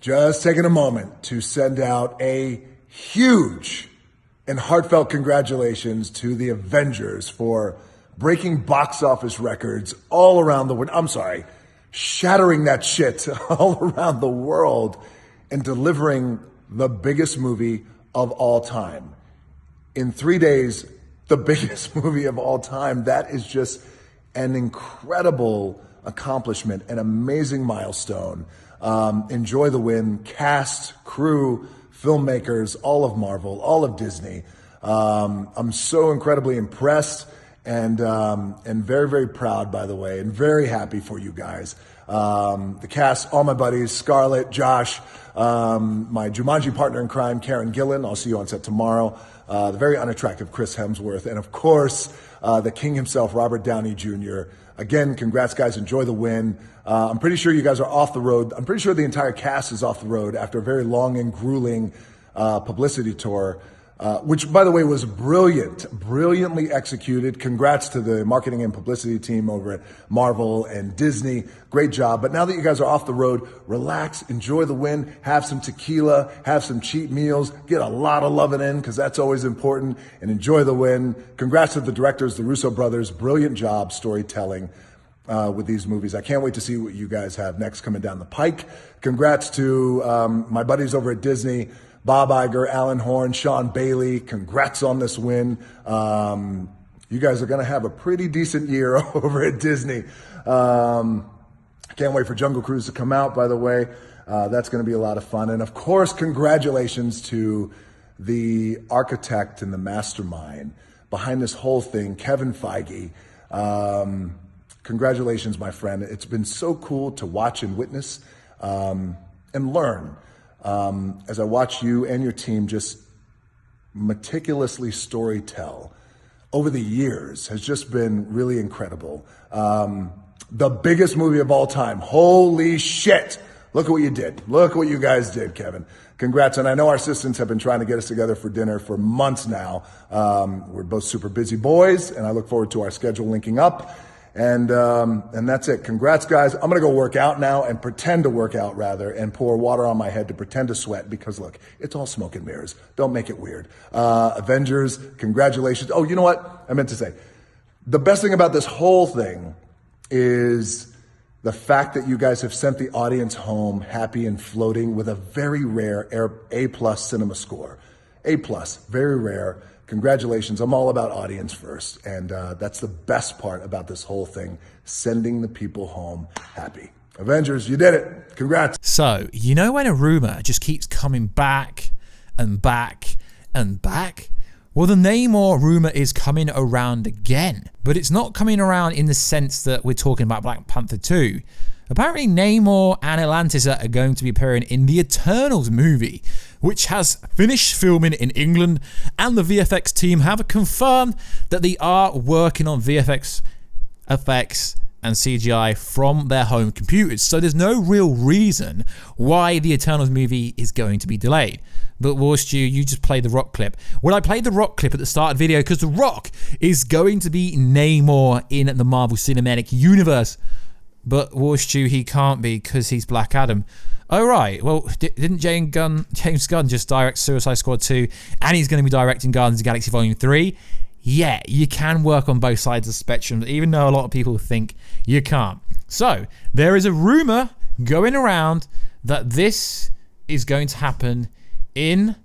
just taking a moment to send out a huge and heartfelt congratulations to the Avengers for breaking box office records all around the world. I'm sorry, shattering that shit all around the world and delivering the biggest movie of all time. In 3 days, the biggest movie of all time. That is just an incredible accomplishment, an amazing milestone. Enjoy the win. Cast, crew, filmmakers, all of Marvel, all of Disney. I'm so incredibly impressed and very, very proud, by the way, and very happy for you guys. The cast, all my buddies, Scarlett, Josh, my Jumanji partner in crime, Karen Gillan. I'll see you on set tomorrow. The very unattractive Chris Hemsworth, and of course, the king himself, Robert Downey Jr. Again, congrats, guys. Enjoy the win. I'm pretty sure you guys are off the road. I'm pretty sure the entire cast is off the road after a very long and grueling publicity tour, which, by the way, was brilliantly executed. Congrats to the marketing and publicity team over at Marvel and Disney. Great job. But now that you guys are off the road, relax, enjoy the win, have some tequila, have some cheap meals, get a lot of loving in because that's always important, and enjoy the win. Congrats to the directors, the Russo brothers. Brilliant job storytelling with these movies. I can't wait to see what you guys have next coming down the pike. Congrats to my buddies over at Disney, Bob Iger, Alan Horn, Sean Bailey. Congrats on this win. You guys are going to have a pretty decent year over at Disney. Can't wait for Jungle Cruise to come out, by the way. That's going to be a lot of fun. And of course, congratulations to the architect and the mastermind behind this whole thing, Kevin Feige. Congratulations, my friend. It's been so cool to watch and witness and learn as I watch you and your team just meticulously storytell over the years. Has just been really incredible. The biggest movie of all time. Holy shit. Look at what you did. Look what you guys did, Kevin. Congrats. And I know our assistants have been trying to get us together for dinner for months now. We're both super busy boys, and I look forward to our schedule linking up. And that's it. Congrats, guys. I'm going to go work out now and pretend to work out, rather, and pour water on my head to pretend to sweat because, look, it's all smoke and mirrors. Don't make it weird. Avengers, congratulations. Oh, you know what? I meant to say, the best thing about this whole thing is the fact that you guys have sent the audience home happy and floating with a very rare A+ cinema score. A+, very rare. Congratulations. I'm all about audience first. And that's the best part about this whole thing, sending the people home happy. Avengers, you did it. Congrats. So, you know when a rumor just keeps coming back and back and back? Well, the Namor rumor is coming around again, but it's not coming around in the sense that we're talking about Black Panther 2. Apparently, Namor and Atlantis are going to be appearing in the Eternals movie, which has finished filming in England, and the VFX team have confirmed that they are working on VFX effects and CGI from their home computers. So there's no real reason why the Eternals movie is going to be delayed. But Warstu, you just played the Rock clip. Well, I played the Rock clip at the start of the video because the Rock is going to be Namor in the Marvel Cinematic Universe. But Warstu, he can't be because he's Black Adam. Oh, right. Well, didn't James Gunn just direct Suicide Squad 2 and he's going to be directing Guardians of the Galaxy Volume 3? Yeah, you can work on both sides of the spectrum, even though a lot of people think you can't. So, there is a rumor going around that this is going to happen in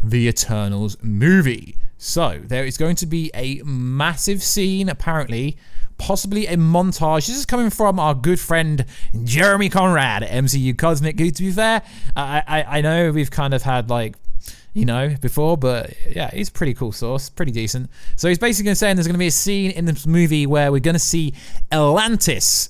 the Eternals movie. So, there is going to be a massive scene, apparently, possibly a montage. This is coming from our good friend Jeremy Conrad at MCU Cosmic, who, to be fair, I know we've kind of had, like, you know, before, but yeah, he's a pretty cool source, pretty decent. So he's basically saying there's going to be a scene in this movie where we're going to see Atlantis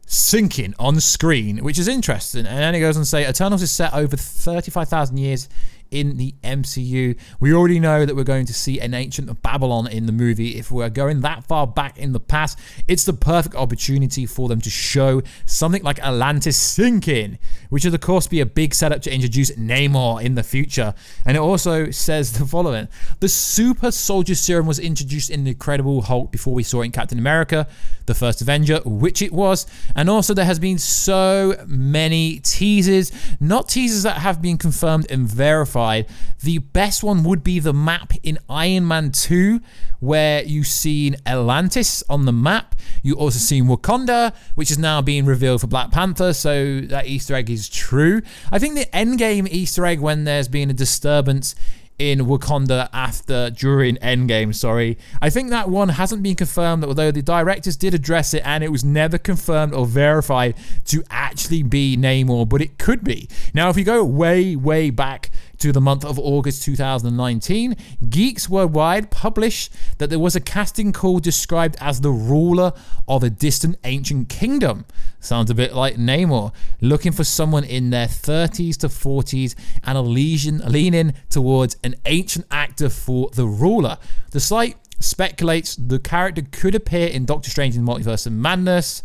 sinking on screen, which is interesting. And then he goes on to say Eternals is set over 35,000 years in the MCU. We already know that we're going to see an ancient Babylon in the movie. If we're going that far back in the past, it's the perfect opportunity for them to show something like Atlantis sinking, which would of course be a big setup to introduce Namor in the future. And it also says the following: the super soldier serum was introduced in the Incredible Hulk before we saw it in Captain America, the first Avenger, which it was. And also there has been so many teasers, not teasers that have been confirmed and verified. The best one would be the map in Iron Man 2, where you've seen Atlantis on the map. You also seen Wakanda, which is now being revealed for Black Panther, so that Easter egg is true. I think the Endgame Easter egg, when there's been a disturbance in Wakanda during Endgame, I think that one hasn't been confirmed, although the directors did address it and it was never confirmed or verified to actually be Namor, but it could be. Now, if you go way back to the month of August 2019, Geeks Worldwide published that there was a casting call described as the ruler of a distant ancient kingdom. Sounds a bit like Namor, looking for someone in their 30s to 40s and leaning towards an ancient actor for the ruler. The site speculates the character could appear in Doctor Strange in Multiverse of Madness.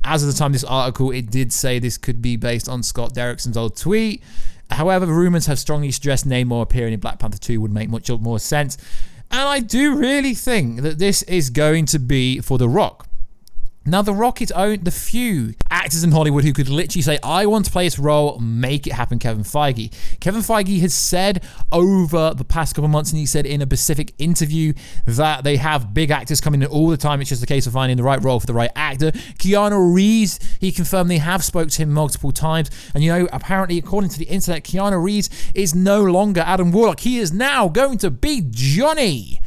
As of the time of this article, it did say this could be based on Scott Derrickson's old tweet. However, rumors have strongly suggested Namor appearing in Black Panther 2 would make much more sense. And I do really think that this is going to be for The Rock. Now, The Rock is the few actors in Hollywood who could literally say, I want to play this role, make it happen, Kevin Feige. Kevin Feige has said over the past couple of months, and he said in a specific interview, that they have big actors coming in all the time. It's just a case of finding the right role for the right actor. Keanu Reeves, he confirmed they have spoke to him multiple times. And, you know, apparently, according to the internet, Keanu Reeves is no longer Adam Warlock. He is now going to be Johnny.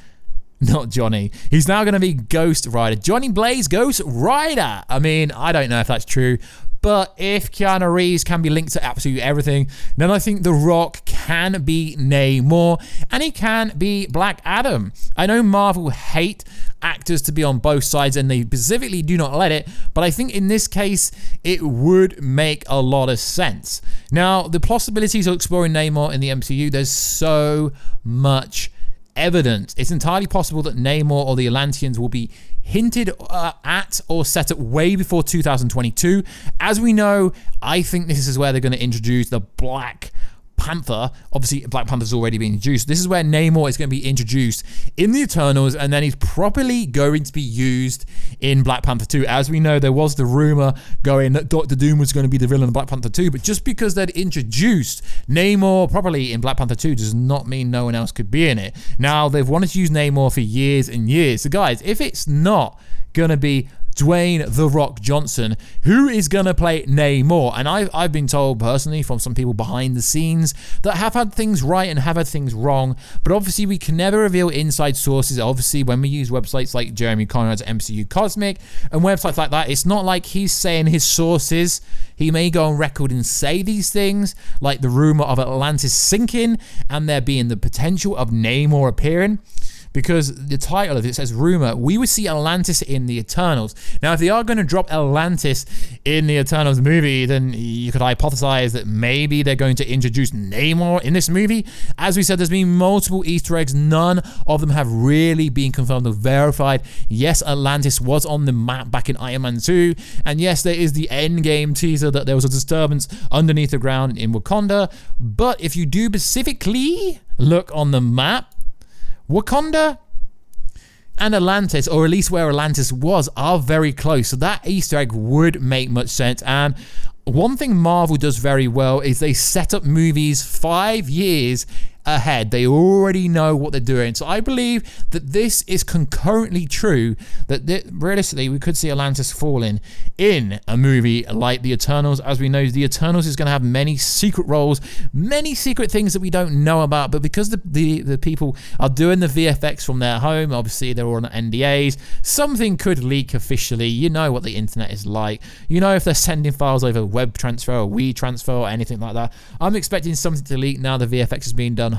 Not Johnny. He's now going to be Ghost Rider. Johnny Blaze Ghost Rider. I mean, I don't know if that's true, but if Keanu Reeves can be linked to absolutely everything, then I think The Rock can be Namor and he can be Black Adam. I know Marvel hate actors to be on both sides and they specifically do not let it, but I think in this case it would make a lot of sense. Now, the possibilities of exploring Namor in the MCU, there's so much evidence. It's entirely possible that Namor or the Atlanteans will be hinted at or set up way before 2022. As we know, I think this is where they're going to introduce the Black Panther. Obviously, Black Panther's already been introduced. This is where Namor is going to be introduced in the Eternals, and then he's properly going to be used in Black Panther 2. As we know, there was the rumor going that Doctor Doom was going to be the villain of Black Panther 2, but just because they'd introduced Namor properly in Black Panther 2 does not mean no one else could be in it. Now, they've wanted to use Namor for years and years. So guys, if it's not going to be Dwayne "The Rock" Johnson, who is going to play Namor? And I've been told personally from some people behind the scenes that have had things right and have had things wrong, but obviously we can never reveal inside sources. Obviously, when we use websites like Jeremy Conrad's MCU Cosmic and websites like that, it's not like he's saying his sources. He may go on record and say these things, like the rumor of Atlantis sinking and there being the potential of Namor appearing. Because the title of it says rumor, we would see Atlantis in the Eternals. Now, if they are going to drop Atlantis in the Eternals movie, then you could hypothesize that maybe they're going to introduce Namor in this movie. As we said, there's been multiple Easter eggs. None of them have really been confirmed or verified. Yes, Atlantis was on the map back in Iron Man 2. And yes, there is the Endgame teaser that there was a disturbance underneath the ground in Wakanda. But if you do specifically look on the map, Wakanda and Atlantis, or at least where Atlantis was, are very close. So that Easter egg would make much sense. And one thing Marvel does very well is they set up movies 5 years ahead. They already know what they're doing. So I believe that this is concurrently true, that realistically we could see Atlantis falling in a movie like The Eternals. As we know, The Eternals is going to have many secret roles, many secret things that we don't know about, but because the people are doing the VFX from their home, obviously they're all on NDAs, something could leak officially. You know what the internet is like. You know if they're sending files over web transfer or WeTransfer or anything like that. I'm expecting something to leak now the VFX is being done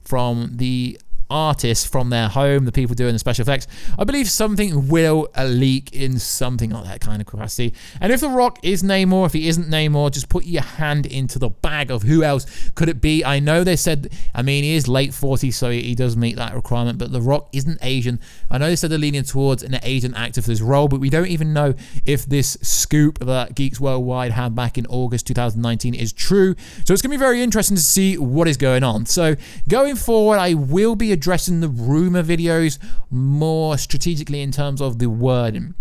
from the artists from their home, the people doing the special effects, I believe something will leak in something like that kind of capacity. And if The Rock is Namor, if he isn't Namor, just put your hand into the bag of who else could it be. I know they said, I mean, he is late 40s, so he does meet that requirement, but The Rock isn't Asian. I know they said they're leaning towards an Asian actor for this role, but we don't even know if this scoop that Geeks Worldwide had back in August 2019 is true. So it's going to be very interesting to see what is going on. So going forward, I will be addressing the rumor videos more strategically in terms of the wording.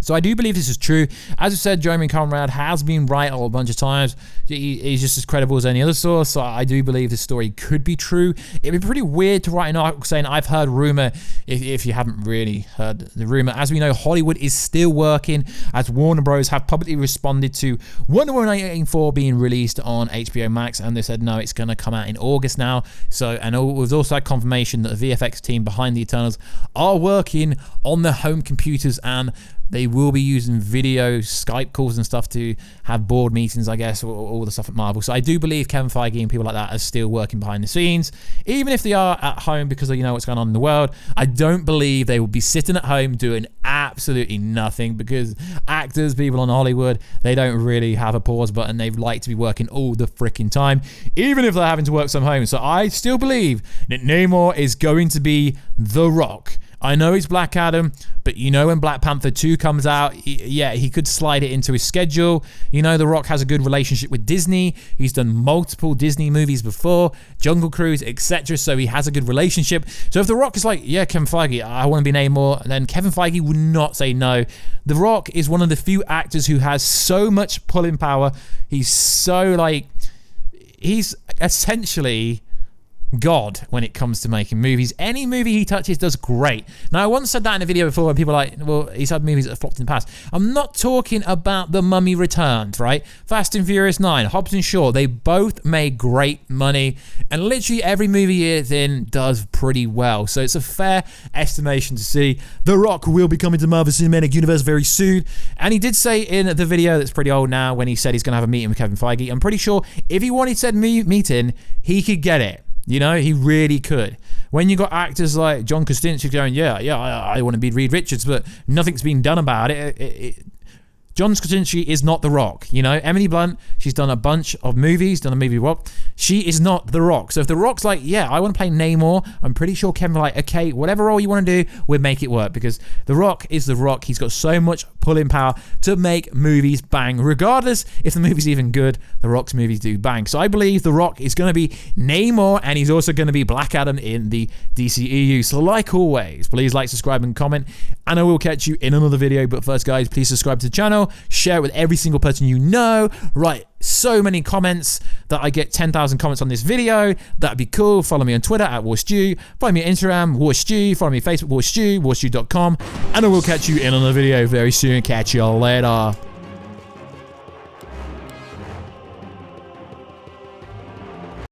So I do believe this is true. As I said, Jeremy Conrad has been right a bunch of times. He's just as credible as any other source. So I do believe this story could be true. It'd be pretty weird to write an article saying I've heard rumor if you haven't really heard the rumor. As we know, Hollywood is still working, as Warner Bros. Have publicly responded to Wonder Woman 1984 being released on HBO Max, and they said no, it's going to come out in August now. So, and we've also had confirmation that the VFX team behind the Eternals are working on their home computers, and they will be using video, Skype calls and stuff to have board meetings, I guess, or all the stuff at Marvel. So I do believe Kevin Feige and people like that are still working behind the scenes. Even if they are at home because of, you know, what's going on in the world, I don't believe they will be sitting at home doing absolutely nothing, because actors, people in Hollywood, they don't really have a pause button. They like to be working all the freaking time, even if they're having to work from home. So I still believe that Namor is going to be The Rock. I know he's Black Adam, but you know when Black Panther 2 comes out, he could slide it into his schedule. You know The Rock has a good relationship with Disney. He's done multiple Disney movies before, Jungle Cruise, etc. So he has a good relationship. So if The Rock is like, yeah, Kevin Feige, I want to be Namor, then Kevin Feige would not say no. The Rock is one of the few actors who has so much pulling power. He's so he's essentially God when it comes to making movies. Any movie he touches does great. Now, I once said that in a video before when people are like, well, he's had movies that have flopped in the past. I'm not talking about The Mummy Returns, right? Fast and Furious 9, Hobbs and Shaw, they both made great money, and literally every movie he is in does pretty well. So it's a fair estimation to see The Rock will be coming to Marvel Cinematic Universe very soon. And he did say in the video that's pretty old now, when he said he's going to have a meeting with Kevin Feige, I'm pretty sure if he wanted said meeting, he could get it. You know, he really could. When you got actors like John Krasinski going, I want to be Reed Richards, but nothing's been done about it. John Krasinski is not The Rock. You know, Emily Blunt, she's done a bunch of movies, done a movie Rock. She is not The Rock. So if The Rock's like, yeah, I want to play Namor, I'm pretty sure Kevin will like, okay, whatever role you want to do, we'll make it work, because The Rock is The Rock. He's got so much pulling power to make movies bang. Regardless if the movie's even good, The Rock's movies do bang. So I believe The Rock is going to be Namor, and he's also going to be Black Adam in the DCEU. So like always, please like, subscribe, and comment, and I will catch you in another video. But first, guys, please subscribe to the channel, share it with every single person you know. Right, so many comments that I get 10,000 comments on this video. That'd be cool. Follow me on Twitter at Warstu. Follow me on Instagram, Warstu. Follow me on Facebook, Warstu, warstu.com. And I will catch you in another video very soon. Catch you later.